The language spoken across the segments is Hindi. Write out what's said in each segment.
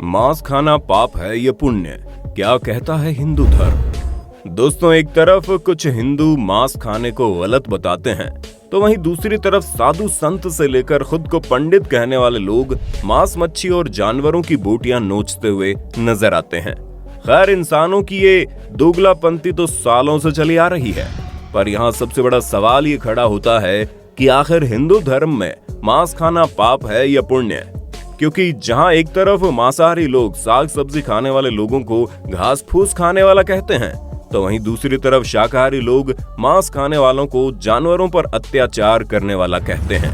मांस खाना पाप है या पुण्य, क्या कहता है हिंदू धर्म। दोस्तों, एक तरफ कुछ हिंदू मांस खाने को गलत बताते हैं, तो वहीं दूसरी तरफ साधु संत से लेकर खुद को पंडित कहने वाले लोग मांस, मच्छी और जानवरों की बोटियां नोचते हुए नजर आते हैं। खैर, इंसानों की ये दोगलापंथी तो सालों से चली आ रही है, पर यहाँ सबसे बड़ा सवाल ये खड़ा होता है कि आखिर हिंदू धर्म में मांस खाना पाप है या पुण्य। क्योंकि जहाँ एक तरफ मांसाहारी लोग साग सब्जी खाने वाले लोगों को घास फूस खाने वाला कहते हैं, तो वहीं दूसरी तरफ शाकाहारी लोग मांस खाने वालों को जानवरों पर अत्याचार करने वाला कहते हैं।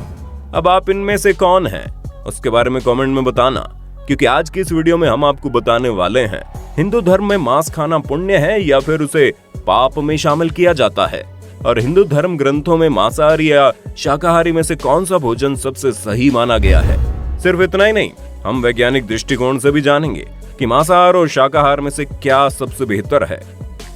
अब आप इनमें से कौन है, उसके बारे में कमेंट में बताना, क्योंकि आज की इस वीडियो में हम आपको बताने वाले हैं हिंदू धर्म में मांस खाना पुण्य है या फिर उसे पाप में शामिल किया जाता है, और हिंदू धर्म ग्रंथों में मांसाहारी या शाकाहारी में से कौन सा भोजन सबसे सही माना गया है। सिर्फ इतना ही नहीं, हम वैज्ञानिक दृष्टिकोण से भी जानेंगे कि मांसाहार और शाकाहार में से क्या सबसे बेहतर है।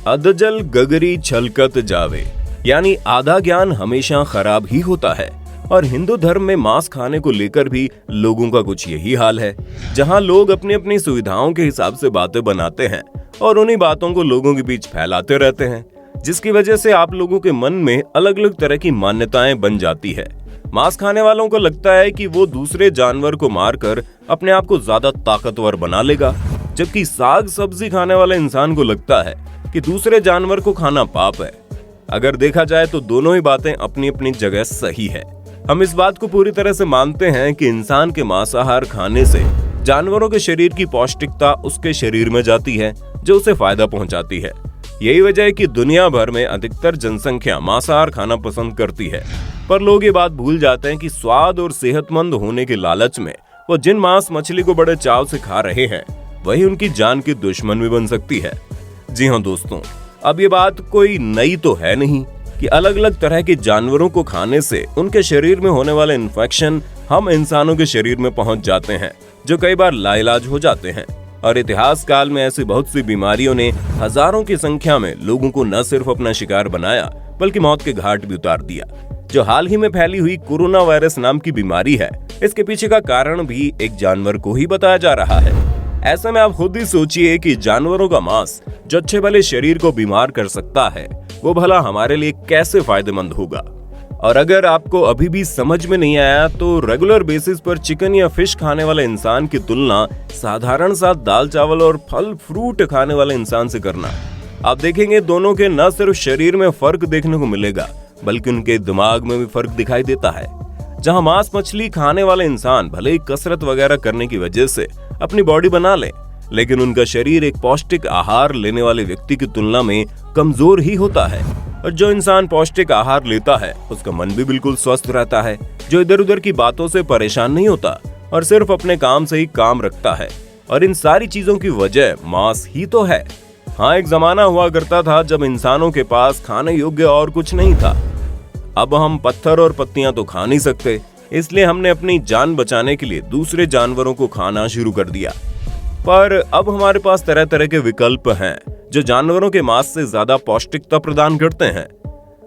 अधजल गगरी छलकत जावे, यानी आधा ज्ञान हमेशा खराब ही होता है, और हिंदू धर्म में मांस खाने को लेकर भी लोगों का कुछ यही हाल है, जहां लोग अपनी अपनी सुविधाओं के हिसाब से बातें बनाते हैं और उन्हीं बातों को लोगों के बीच फैलाते रहते हैं, जिसकी वजह से आप लोगों के मन में अलग अलग तरह की मान्यताएं बन जाती है। मांस खाने वालों को लगता है कि वो दूसरे जानवर को मारकर अपने आप को ज्यादा ताकतवर बना लेगा, जबकि साग सब्जी खाने वाले इंसान को लगता है कि दूसरे जानवर को खाना पाप है। अगर देखा जाए तो दोनों ही बातें अपनी अपनी जगह सही है। हम इस बात को पूरी तरह से मानते हैं कि इंसान के मांसाहार खाने से जानवरों के शरीर की पौष्टिकता उसके शरीर में जाती है, जो उसे फायदा पहुंचाती है। यही वजह है कि दुनिया भर में अधिकतर जनसंख्या मांसाहार खाना पसंद करती है, पर लोग ये बात भूल जाते हैं कि स्वाद और सेहतमंद होने के लालच में वो जिन मांस मछली को बड़े चाव से खा रहे हैं, वही उनकी जान की दुश्मन भी बन सकती है। जी हाँ दोस्तों, अब ये बात कोई नई तो है नहीं कि अलग अलग तरह के जानवरों को खाने से उनके शरीर में होने वाले इन्फेक्शन हम इंसानों के शरीर में पहुंच जाते हैं, जो कई बार लाइलाज हो जाते हैं। और इतिहास काल में ऐसी बहुत सी बीमारियों ने हजारों की संख्या में लोगों को न सिर्फ अपना शिकार बनाया, बल्कि मौत के घाट भी उतार दिया। जो हाल ही में फैली हुई कोरोना वायरस नाम की बीमारी है, इसके पीछे का कारण भी एक जानवर को ही बताया जा रहा है। ऐसे में आप खुद ही सोचिए कि जानवरों का मांस जो अच्छे भले शरीर को बीमार कर सकता है, वो भला हमारे लिए कैसे फायदेमंद होगा। और अगर आपको अभी भी समझ में नहीं आया, तो रेगुलर बेसिस पर चिकन या फिश खाने वाले इंसान की तुलना साधारण सा दाल चावल और फल फ्रूट खाने वाले इंसान से करना, आप देखेंगे दोनों के न सिर्फ शरीर में फर्क देखने को मिलेगा, बल्कि उनके दिमाग में भी फर्क दिखाई देता है। जहां मांस मछली खाने वाले इंसान भले ही कसरत वगैरह करने की वजह से अपनी बॉडी बना ले, लेकिन उनका शरीर एक पौष्टिक आहार लेने वाले व्यक्ति की तुलना में कमजोर ही होता है। और जो इंसान पौष्टिक आहार लेता है, उसका मन भी बिल्कुल स्वस्थ रहता है, जो इधर उधर की बातों से परेशान नहीं होता और सिर्फ अपने काम से ही काम रखता है। और इन सारी चीजों की वजह मांस ही तो है। हाँ, एक जमाना हुआ करता था जब इंसानों के पास खाने योग्य और कुछ नहीं था। अब हम पत्थर और पत्तियां तो खा नहीं सकते, इसलिए हमने अपनी जान बचाने के लिए दूसरे जानवरों को खाना शुरू कर दिया। पर अब हमारे पास तरह तरह के विकल्प हैं जो जानवरों के मांस से ज्यादा पौष्टिकता प्रदान करते हैं।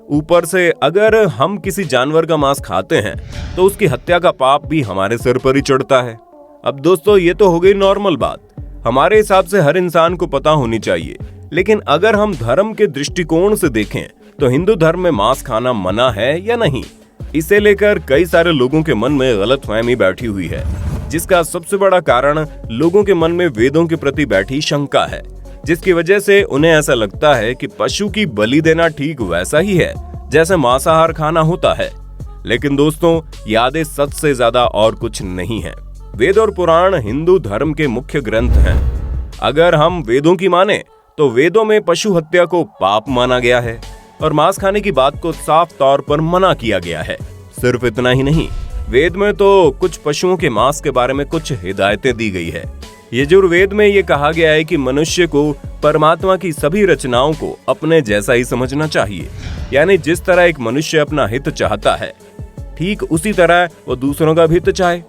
ऊपर से अगर हम किसी जानवर का मांस खाते हैं, तो उसकी हत्या का पाप भी हमारे सिर पर ही चढ़ता है। अब दोस्तों, ये तो हो गई नॉर्मल बात, हमारे हिसाब से हर इंसान को पता होनी चाहिए। लेकिन अगर हम धर्म के दृष्टिकोण से देखें, तो हिंदू धर्म में मांस खाना मना है या नहीं, इसे लेकर कई सारे लोगों के मन में गलतफहमी बैठी हुई है, जिसका सबसे बड़ा कारण लोगों के मन में वेदों के प्रति बैठी शंका है, जिसकी वजह से उन्हें ऐसा लगता है कि पशु की बलि देना ठीक वैसा ही है जैसे मांसाहार खाना होता है। लेकिन दोस्तों, यादें सच से ज्यादा और कुछ नहीं है। वेद और पुराण हिंदू धर्म के मुख्य ग्रंथ हैं। अगर हम वेदों की माने, तो वेदों में पशु हत्या को पाप माना गया है और मांस खाने की बात को साफ तौर पर मना किया गया है। सिर्फ इतना ही नहीं, वेद में तो कुछ पशुओं के मांस के बारे में कुछ हिदायतें दी गई है। यजुर्वेद में ये कहा गया है कि मनुष्य को परमात्मा की सभी रचनाओं को अपने जैसा ही समझना चाहिए, यानी जिस तरह एक मनुष्य अपना हित चाहता है, ठीक उसी तरह वो दूसरों का भी हित चाहे।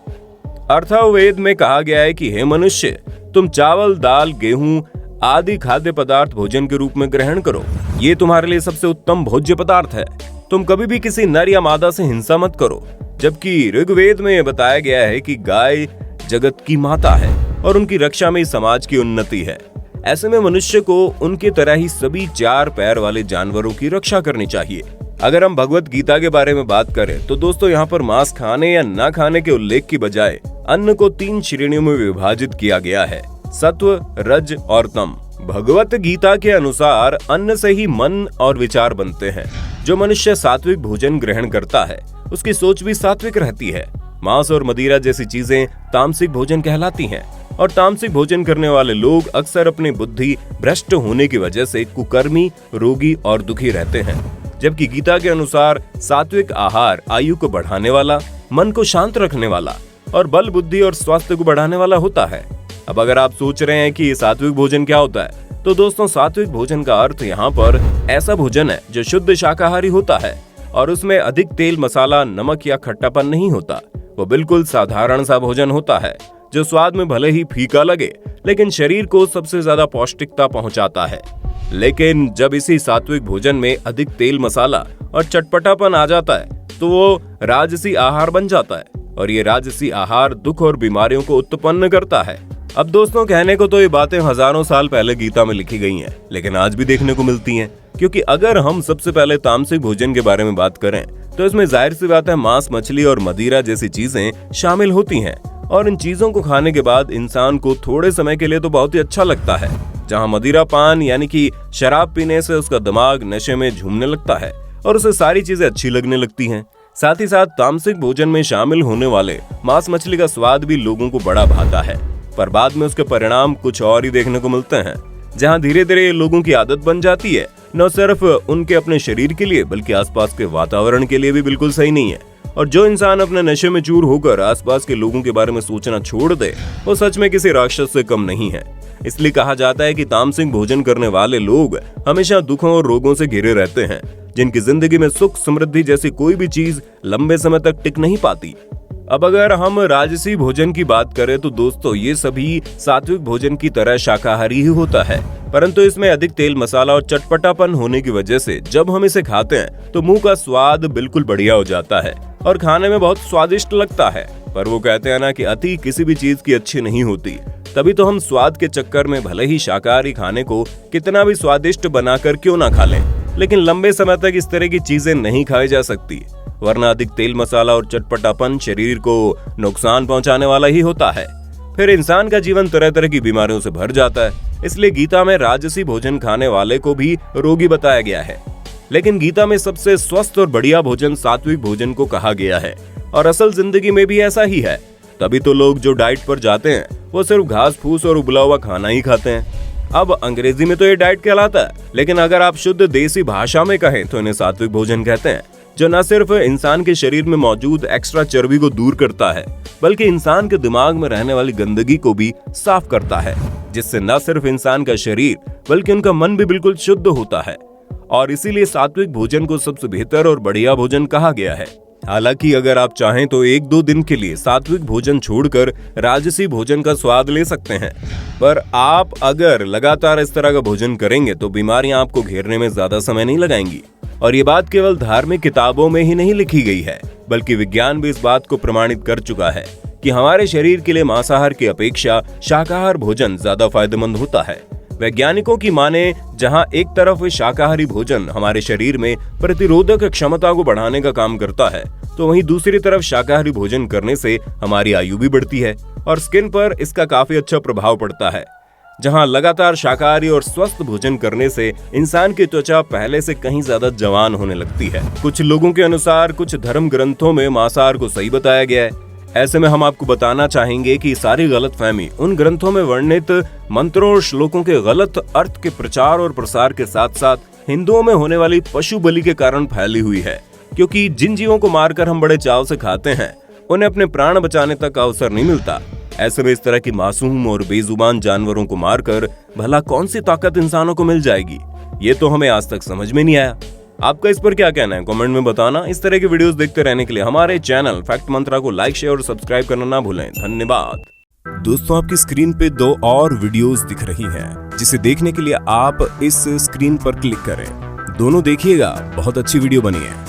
अथर्ववेद में कहा गया है कि हे मनुष्य, तुम चावल, दाल, गेहूं आदि खाद्य पदार्थ भोजन के रूप में ग्रहण करो। ये तुम्हारे लिए सबसे उत्तम भोज्य पदार्थ है। तुम कभी भी किसी नर या मादा से हिंसा मत करो। जबकि ऋग्वेद में बताया गया है कि गाय जगत की माता है। और उनकी रक्षा में समाज की उन्नति है। ऐसे में मनुष्य को उनकी तरह ही सभी 4 पैर वाले जानवरों की रक्षा करनी चाहिए। अगर हम भगवत गीता के बारे में बात करें तो दोस्तों यहाँ पर मांस खाने या न खाने के उल्लेख की बजाय अन्न को 3 श्रेणियों में विभाजित किया गया है, सत्व, रज और तम। भगवत गीता के अनुसार अन्न से ही मन और विचार बनते हैं। जो मनुष्य सात्विक भोजन ग्रहण करता है उसकी सोच भी सात्विक रहती है। मांस और मदिरा जैसी चीजें तामसिक भोजन कहलाती हैं और तामसिक भोजन करने वाले लोग अक्सर अपनी बुद्धि भ्रष्ट होने की वजह से कुकर्मी, रोगी और दुखी रहते हैं। जबकि गीता के अनुसार सात्विक आहार आयु को बढ़ाने वाला, मन को शांत रखने वाला और बल, बुद्धि और स्वास्थ्य को बढ़ाने वाला होता है। अब अगर आप सोच रहे हैं कि ये सात्विक भोजन क्या होता है, तो दोस्तों सात्विक भोजन का अर्थ यहाँ पर ऐसा भोजन है जो शुद्ध शाकाहारी होता है और उसमें अधिक तेल, मसाला, नमक या खट्टापन नहीं होता। वो बिल्कुल साधारण सा भोजन होता है जो स्वाद में भले ही फीका लगे लेकिन शरीर को सबसे ज्यादा पौष्टिकता पहुंचाता है। लेकिन जब इसी सात्विक भोजन में अधिक तेल, मसाला और चटपटापन आ जाता है तो वो राजसी आहार बन जाता है और ये राजसी आहार दुख और बीमारियों को उत्पन्न करता है। अब दोस्तों कहने को तो ये बातें हजारों साल पहले गीता में लिखी गई हैं, लेकिन आज भी देखने को मिलती हैं। क्योंकि अगर हम सबसे पहले तामसिक भोजन के बारे में बात करें तो इसमें जाहिर सी बात है मांस, मछली और मदिरा जैसी चीजें शामिल होती हैं और इन चीजों को खाने के बाद इंसान को थोड़े समय के लिए तो बहुत ही अच्छा लगता है। जहां मदिरा पान यानी कि शराब पीने से उसका दिमाग नशे में झूमने लगता है और उसे सारी चीजें अच्छी लगने लगती हैं। साथ ही साथ तामसिक भोजन में शामिल होने वाले मांस, मछली का स्वाद भी लोगों को बड़ा भाता है, पर बाद में उसके परिणाम कुछ और ही देखने को मिलते हैं। जहां धीरे धीरे लोगों की आदत बन जाती है, न सिर्फ उनके अपने शरीर के लिए बल्कि आसपास के वातावरण के लिए भी बिल्कुल सही नहीं है। और जो इंसान अपने नशे में चूर होकर आसपास के लोगों के बारे में सोचना छोड़ दे, वो सच में किसी राक्षस से कम नहीं है। इसलिए कहा जाता है कि तामसिक भोजन करने वाले लोग हमेशा दुखों और रोगों से घिरे रहते हैं, जिनकी जिंदगी में सुख, समृद्धि जैसी कोई भी चीज लंबे समय तक टिक नहीं पाती। अब अगर हम राजसी भोजन की बात करें तो दोस्तों ये सभी सात्विक भोजन की तरह शाकाहारी ही होता है, परंतु इसमें अधिक तेल, मसाला और चटपटापन होने की वजह से जब हम इसे खाते हैं तो मुंह का स्वाद बिल्कुल बढ़िया हो जाता है और खाने में बहुत स्वादिष्ट लगता है। पर वो कहते हैं ना कि अति किसी भी चीज की अच्छी नहीं होती। तभी तो हम स्वाद के चक्कर में भले ही शाकाहारी खाने को कितना भी स्वादिष्ट बनाकर क्यों ना खा लें, लेकिन लंबे समय तक इस तरह की चीजें नहीं खाई जा सकती, वरना अधिक तेल, मसाला और चटपटापन शरीर को नुकसान पहुंचाने वाला ही होता है। फिर इंसान का जीवन तरह तरह की बीमारियों से भर जाता है। इसलिए गीता में राजसी भोजन खाने वाले को भी रोगी बताया गया है। लेकिन गीता में सबसे स्वस्थ और बढ़िया भोजन सात्विक भोजन को कहा गया है और असल जिंदगी में भी ऐसा ही है। तभी तो लोग जो डाइट पर जाते हैं वो सिर्फ घास फूस और उबला हुआ खाना ही खाते हैं। अब अंग्रेजी में तो ये डाइट कहलाता है, लेकिन अगर आप शुद्ध देसी भाषा में कहें तो इन्हें सात्विक भोजन कहते हैं, जो न सिर्फ इंसान के शरीर में मौजूद एक्स्ट्रा चर्बी को दूर करता है बल्कि इंसान के दिमाग में रहने वाली गंदगी को भी साफ करता है, जिससे न सिर्फ इंसान का शरीर बल्कि उनका मन भी बिल्कुल शुद्ध होता है। और इसीलिए सात्विक भोजन को सबसे बेहतर और बढ़िया भोजन कहा गया है। हालांकि अगर आप चाहें तो 1-2 दिन के लिए सात्विक भोजन छोड़कर राजसी भोजन का स्वाद ले सकते हैं, पर आप अगर लगातार इस तरह का भोजन करेंगे तो बीमारियां आपको घेरने में ज्यादा समय नहीं लगाएंगी। और ये बात केवल धार्मिक किताबों में ही नहीं लिखी गई है, बल्कि विज्ञान भी इस बात को प्रमाणित कर चुका है कि हमारे शरीर के लिए मांसाहार की अपेक्षा शाकाहार भोजन ज्यादा फायदेमंद होता है। वैज्ञानिकों की माने, जहां एक तरफ शाकाहारी भोजन हमारे शरीर में प्रतिरोधक क्षमता को बढ़ाने का काम करता है, तो वहीं दूसरी तरफ शाकाहारी भोजन करने से हमारी आयु भी बढ़ती है और स्किन पर इसका काफी अच्छा प्रभाव पड़ता है। जहां लगातार शाकाहारी और स्वस्थ भोजन करने से इंसान की त्वचा पहले से कहीं ज्यादा जवान होने लगती है। कुछ लोगों के अनुसार कुछ धर्म ग्रंथों में मांसाहार को सही बताया गया है। ऐसे में हम आपको बताना चाहेंगे कि सारी गलतफहमी उन ग्रंथों में वर्णित मंत्रों और श्लोकों के गलत अर्थ के प्रचार और प्रसार के साथ साथ हिंदुओं में होने वाली पशु बलि के कारण फैली हुई है। क्योंकि जिन जीवों को मारकर हम बड़े चाव से खाते हैं, उन्हें अपने प्राण बचाने तक का अवसर नहीं मिलता। ऐसे में इस तरह की मासूम और बेजुबान जानवरों को मारकर भला कौन सी ताकत इंसानों को मिल जाएगी, ये तो हमें आज तक समझ में नहीं आया। आपका इस पर क्या कहना है, कमेंट में बताना। इस तरह के वीडियोस देखते रहने के लिए हमारे चैनल फैक्ट मंत्रा को लाइक, शेयर और सब्सक्राइब करना ना भूलें। धन्यवाद। दोस्तों, आपकी स्क्रीन पे 2 और वीडियोस दिख रही हैं, जिसे देखने के लिए आप इस स्क्रीन पर क्लिक करें। दोनों देखिएगा, बहुत अच्छी वीडियो बनी है।